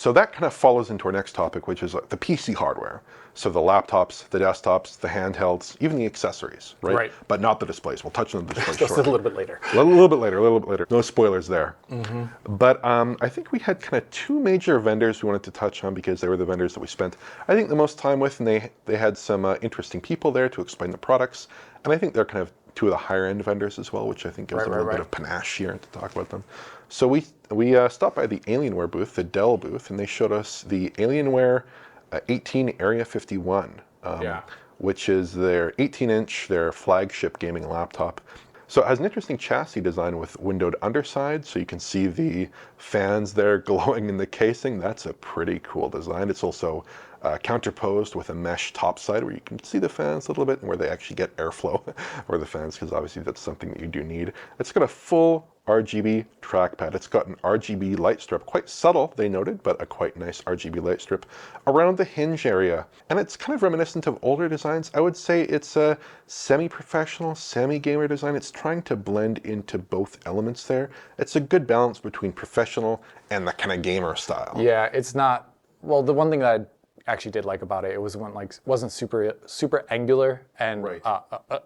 So that kind of follows into our next topic, which is the PC hardware. So the laptops, the desktops, the handhelds, even the accessories, right? Right. But not the displays. We'll touch on the displays Just shortly. a little bit later. A little bit later. No spoilers there. But I think we had kind of two major vendors we wanted to touch on because they were the vendors that we spent, I think, the most time with, and they had some interesting people there to explain the products. And I think they're kind of two of the higher end vendors as well, which I think gives them a little bit of panache here to talk about them. So we stopped by the Alienware booth, the Dell booth, and they showed us the Alienware 18 Area-51, which is their 18-inch, their flagship gaming laptop. So it has an interesting chassis design with windowed underside, so you can see the fans there glowing in the casing. That's a pretty cool design. It's also counterposed with a mesh topside where you can see the fans a little bit and where they actually get airflow for the fans, because obviously that's something that you do need. It's got a full RGB trackpad. It's got an RGB light strip, quite subtle, they noted, but a quite nice RGB light strip around the hinge area. And it's kind of reminiscent of older designs. I would say it's a semi-professional, semi-gamer design. It's trying to blend into both elements there. It's a good balance between professional and the kind of gamer style. Yeah, it's not, well, the one thing that I actually did like about it, wasn't super angular and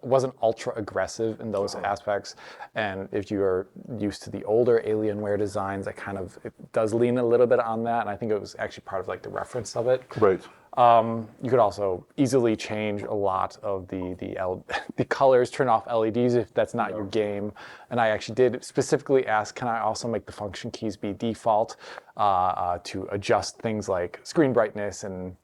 wasn't ultra aggressive in those aspects. And if you are used to the older Alienware designs, it does lean a little bit on that. And I think it was actually part of like the reference of it. Right. You could also easily change a lot of the colors, turn off LEDs if that's not your game. And I actually did specifically ask, can I also make the function keys be default to adjust things like screen brightness and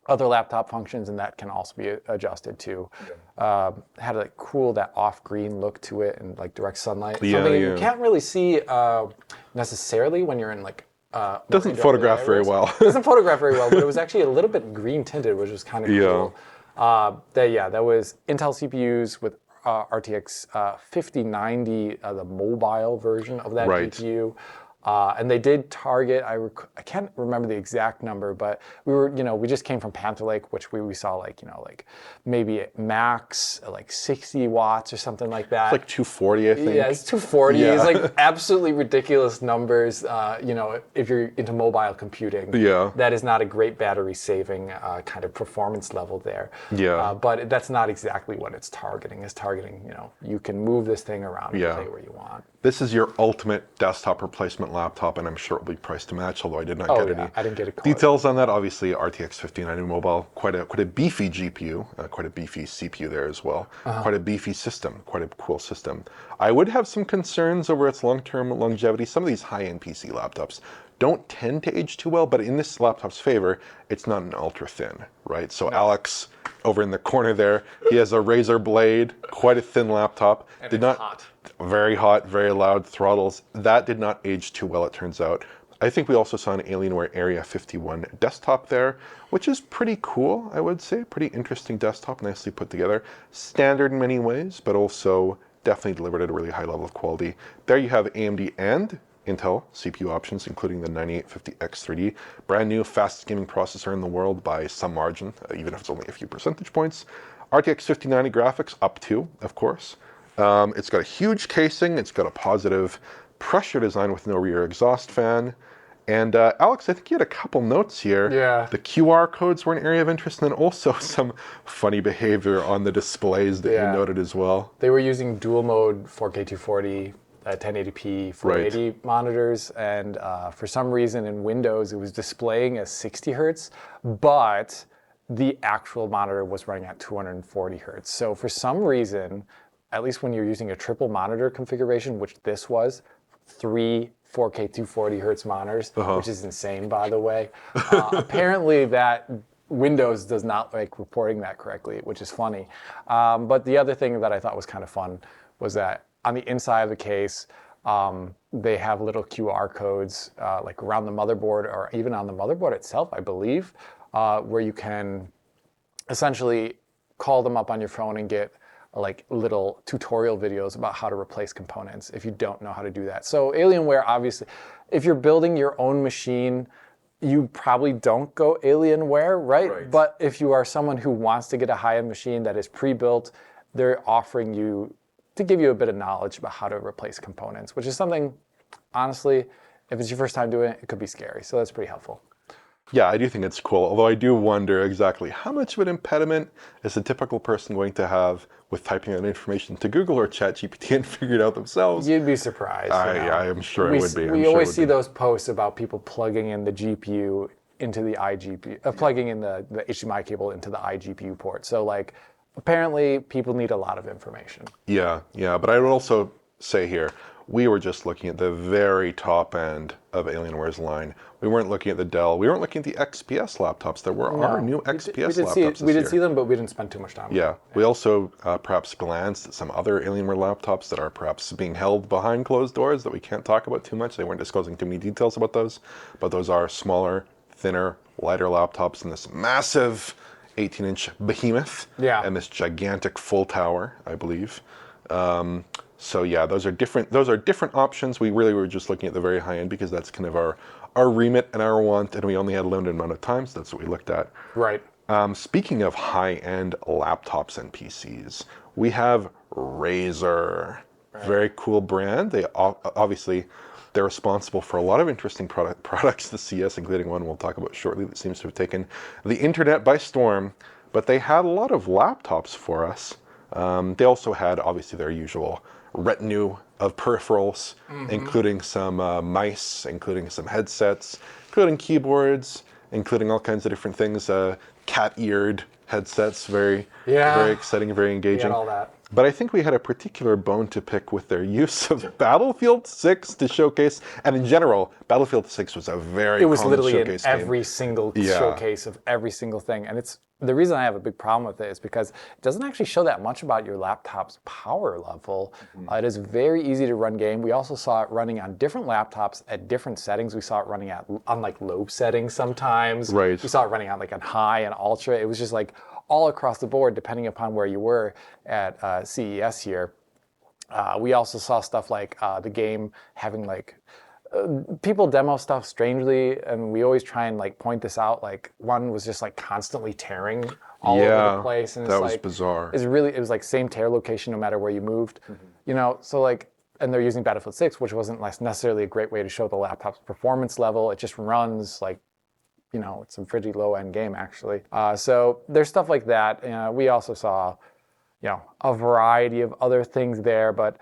other laptop functions, and that can also be adjusted too. Had that cool, that off-green look to it and like direct sunlight. Something you can't really see necessarily when you're in like doesn't photograph very well. Doesn't photograph very well, but it was actually a little bit green tinted, which was kind of cool. That was Intel CPUs with RTX 5090, the mobile version of that GPU. And they did target, I can't remember the exact number, but we just came from Panther Lake, which we saw like maybe max like 60 watts or something like that. It's like 240, I think. Yeah, it's 240. Yeah. It's like absolutely ridiculous numbers. If you're into mobile computing, that is not a great battery saving kind of performance level there. But that's not exactly what it's targeting. It's targeting, you can move this thing around and play where you want. This is your ultimate desktop replacement laptop, and I'm sure it will be priced to match, although I did not get any I didn't get a details on that. Obviously, RTX 5090 mobile, quite a beefy GPU, quite a beefy CPU there as well, quite a beefy system, quite a cool system. I would have some concerns over its long-term longevity. Some of these high-end PC laptops don't tend to age too well, but in this laptop's favor, it's not an ultra thin, right? So Alex, over in the corner there, he has a Razer Blade, quite a thin laptop. And it's hot. Very hot, very loud throttles. That did not age too well, it turns out. I think we also saw an Alienware Area-51 desktop there, which is pretty cool, I would say. Pretty interesting desktop, nicely put together. Standard in many ways, but also definitely delivered at a really high level of quality. There you have AMD and Intel CPU options, including the 9850X3D, brand new fastest gaming processor in the world by some margin, even if it's only a few percentage points. RTX 5090 graphics up to, of course. It's got a huge casing. It's got a positive pressure design with no rear exhaust fan. And Alex, I think you had a couple notes here. Yeah. The QR codes were an area of interest, and then also some funny behavior on the displays that you noted as well. They were using dual mode 4K 240, 1080p 480 monitors, and for some reason in Windows it was displaying as 60 hertz, but the actual monitor was running at 240 hertz. So for some reason, at least when you're using a triple monitor configuration, which this was, 3 4K 240 hertz monitors, which is insane, by the way. Apparently that Windows does not like reporting that correctly, which is funny. But the other thing that I thought was kind of fun was that on the inside of the case, they have little QR codes like around the motherboard or even on the motherboard itself, I believe, where you can essentially call them up on your phone and get like little tutorial videos about how to replace components if you don't know how to do that. So Alienware, obviously, if you're building your own machine, you probably don't go Alienware, right? But if you are someone who wants to get a high-end machine that is pre-built, they're offering you to give you a bit of knowledge about how to replace components, which is something, honestly, if it's your first time doing it, it could be scary. So that's pretty helpful. Yeah, I do think it's cool, although I do wonder exactly how much of an impediment is a typical person going to have with typing that information to Google or ChatGPT and figure it out themselves. You'd be surprised. I am sure it would be. We always see those posts about people plugging in the GPU into the iGPU, plugging in the HDMI cable into the iGPU port. So like, apparently people need a lot of information. Yeah, but I would also say here, we were just looking at the very top end of Alienware's line. We weren't looking at the Dell. We weren't looking at the XPS laptops. There were our new XPS laptops this We did year. see them, but we didn't spend too much time on them. Yeah, we also perhaps glanced at some other Alienware laptops that are perhaps being held behind closed doors that we can't talk about too much. They weren't disclosing too many details about those, but those are smaller, thinner, lighter laptops in this massive 18-inch behemoth and this gigantic full tower, I believe. So yeah, those are different options. We really were just looking at the very high end because that's kind of our remit and our want, and we only had a limited amount of time, so that's what we looked at. Right. Speaking of high-end laptops and PCs, we have Razer. Right. Very cool brand. They obviously they're responsible for a lot of interesting products this CES, including one we'll talk about shortly that seems to have taken the internet by storm. But they had a lot of laptops for us. They also had obviously their usual retinue of peripherals, including some mice, including some headsets, including keyboards, including all kinds of different things. Cat-eared headsets, very exciting, very engaging. We had all that. But I think we had a particular bone to pick with their use of Battlefield 6 to showcase, and in general, Battlefield 6 was a very common showcase game. It was literally in every single showcase of every single thing, and it's the reason I have a big problem with it is because it doesn't actually show that much about your laptop's power level. It is very easy to run game. We also saw it running on different laptops at different settings. We saw it running on like low settings sometimes. Right. We saw it running on like on high and ultra. It was just like all across the board, depending upon where you were at CES here. We also saw stuff like the game having like people demo stuff strangely, and we always try and like point this out. Like one was just like constantly tearing all over the place, and that was bizarre. It was like same tear location no matter where you moved, you know. So like, and they're using Battlefield 6, which wasn't necessarily a great way to show the laptop's performance level. It just runs like, you know, it's a pretty low end game actually. So there's stuff like that. We also saw, you know, a variety of other things there, but.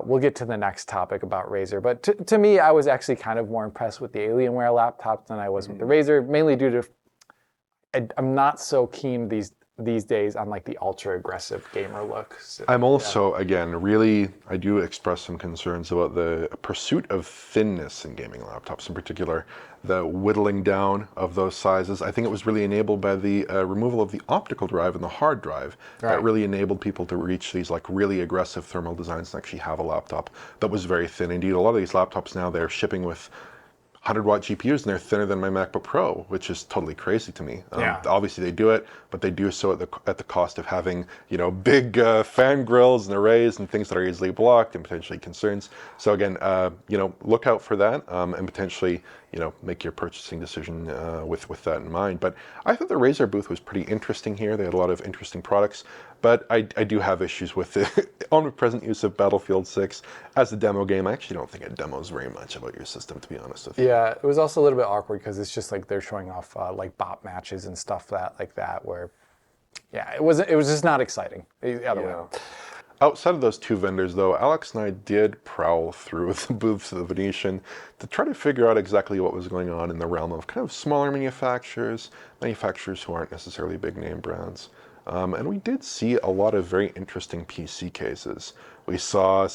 We'll get to the next topic about Razer. But to me, I was actually kind of more impressed with the Alienware laptops than I was with the Razer, mainly due to I'm not so keen these days on like the ultra aggressive gamer look. So, I'm also, again, really, I do express some concerns about the pursuit of thinness in gaming laptops, in particular, the whittling down of those sizes. I think it was really enabled by the removal of the optical drive and the hard drive. That really enabled people to reach these like really aggressive thermal designs and actually have a laptop that was very thin indeed. A lot of these laptops now, they're shipping with 100-watt GPUs, and they're thinner than my MacBook Pro, which is totally crazy to me. Obviously, they do it, but they do so at the cost of having, you know, big fan grills and arrays and things that are easily blocked and potentially concerns. So again, you know, look out for that and potentially, you know, make your purchasing decision with that in mind. But I thought the Razer booth was pretty interesting here. They had a lot of interesting products, but I do have issues with the omnipresent use of Battlefield 6 as a demo game. I actually don't think it demos very much about your system, to be honest with you. Yeah, it was also a little bit awkward because it's just like they're showing off like bot matches and stuff like that where, yeah, it was just not exciting. The other way. Outside of those two vendors, though, Alex and I did prowl through the booths of the Venetian to try to figure out exactly what was going on in the realm of kind of smaller manufacturers who aren't necessarily big name brands. And we did see a lot of very interesting PC cases. We saw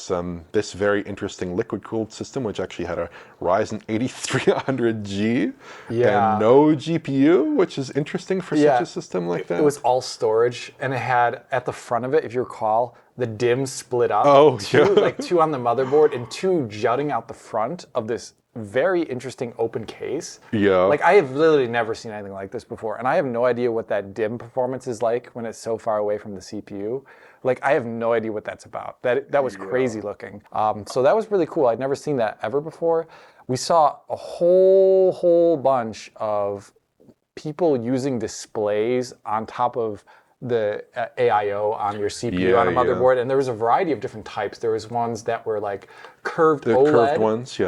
this very interesting liquid-cooled system, which actually had a Ryzen 8300G and no GPU, which is interesting for such a system like that. It was all storage, and it had, at the front of it, if you recall, the DIMM split up. Like two on the motherboard and two jutting out the front of this very interesting open case. Like I have literally never seen anything like this before, and I have no idea what that DIMM performance is like when it's so far away from the CPU. Like I have no idea what that's about. That was crazy looking. So that was really cool. I'd never seen that ever before. We saw a whole bunch of people using displays on top of the AIO on your CPU on a motherboard, and there was a variety of different types. There was ones that were like curved OLED. Curved ones,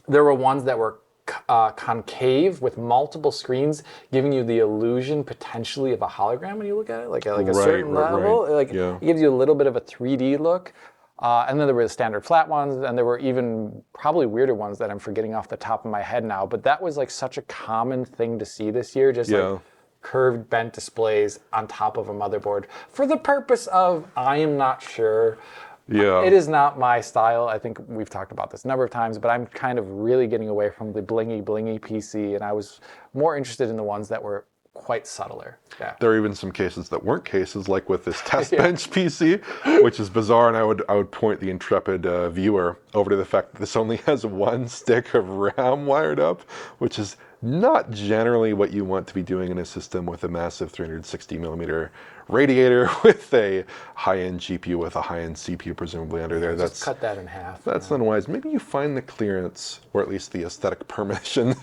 There were ones that were concave with multiple screens, giving you the illusion potentially of a hologram when you look at it, like a certain level. Like Yeah. it gives you a little bit of a 3D look. And then there were the standard flat ones, and there were even probably weirder ones that I'm forgetting off the top of my head now. But that was like such a common thing to see this year, just like curved bent displays on top of a motherboard for the purpose of, I am not sure. Yeah. It is not my style. I think we've talked about this a number of times, but I'm kind of really getting away from the blingy PC, and I was more interested in the ones that were quite subtler. Yeah. There are even some cases that weren't cases, like with this test bench PC, which is bizarre, and I would point the intrepid viewer over to the fact that this only has one stick of RAM wired up, which is not generally what you want to be doing in a system with a massive 360 millimeter radiator with a high-end GPU with a high-end CPU presumably under there. Just cut that in half. That's unwise. Maybe you find the clearance, or at least the aesthetic permission,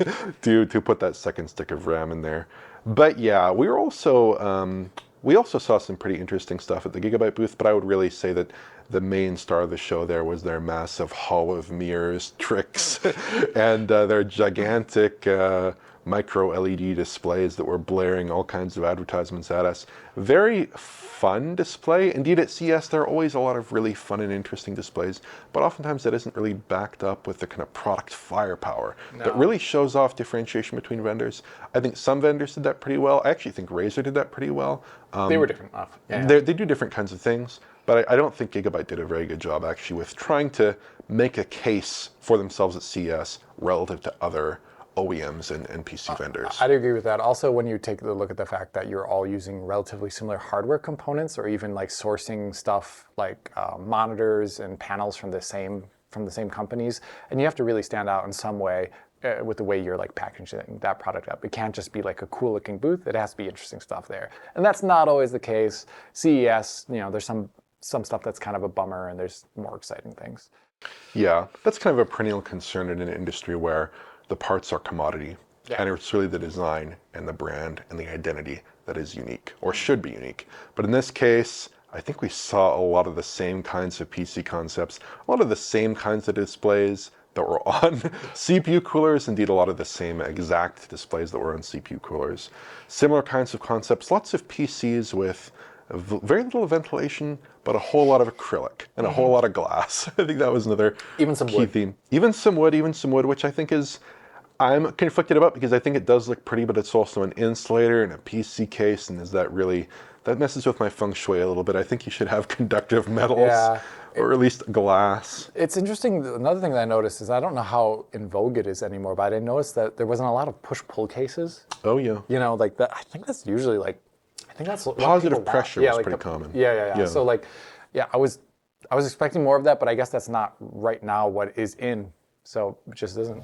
to put that second stick of RAM in there. But yeah, we also saw some pretty interesting stuff at the Gigabyte booth, but I would really say that the main star of the show there was their massive Hall of Mirrors tricks and their gigantic micro LED displays that were blaring all kinds of advertisements at us. Very fun display. Indeed, at CES, there are always a lot of really fun and interesting displays, but oftentimes that isn't really backed up with the kind of product firepower that really shows off differentiation between vendors. I think some vendors did that pretty well. I actually think Razer did that pretty well. They were different enough. They do different kinds of things, but I don't think Gigabyte did a very good job actually with trying to make a case for themselves at CES relative to other OEMs and PC vendors. I'd agree with that. Also, when you take a look at the fact that you're all using relatively similar hardware components, or even like sourcing stuff like monitors and panels from the same companies, and you have to really stand out in some way with the way you're like packaging that product up. It can't just be like a cool looking booth. It has to be interesting stuff there, and that's not always the case. CES, there's some stuff that's kind of a bummer, and there's more exciting things. Yeah, that's kind of a perennial concern in an industry where the parts are commodity, and it's really the design and the brand and the identity that is unique, or should be unique. But in this case, I think we saw a lot of the same kinds of PC concepts, a lot of the same kinds of displays that were on CPU coolers, indeed a lot of the same exact displays that were on CPU coolers. Similar kinds of concepts, lots of PCs with very little ventilation, but a whole lot of acrylic and a whole lot of glass. I think that was another key theme. Even some wood, which I think is, I'm conflicted about because I think it does look pretty, but it's also an insulator and a PC case, and that messes with my feng shui a little bit. I think you should have conductive metals, or at least glass. It's interesting. Another thing that I noticed is, I don't know how in vogue it is anymore, but I noticed that there wasn't a lot of push-pull cases. Oh yeah. Like that. I think that's usually that's positive pressure was pretty common. Yeah. So I was expecting more of that, but I guess that's not right now what is in. So it just isn't.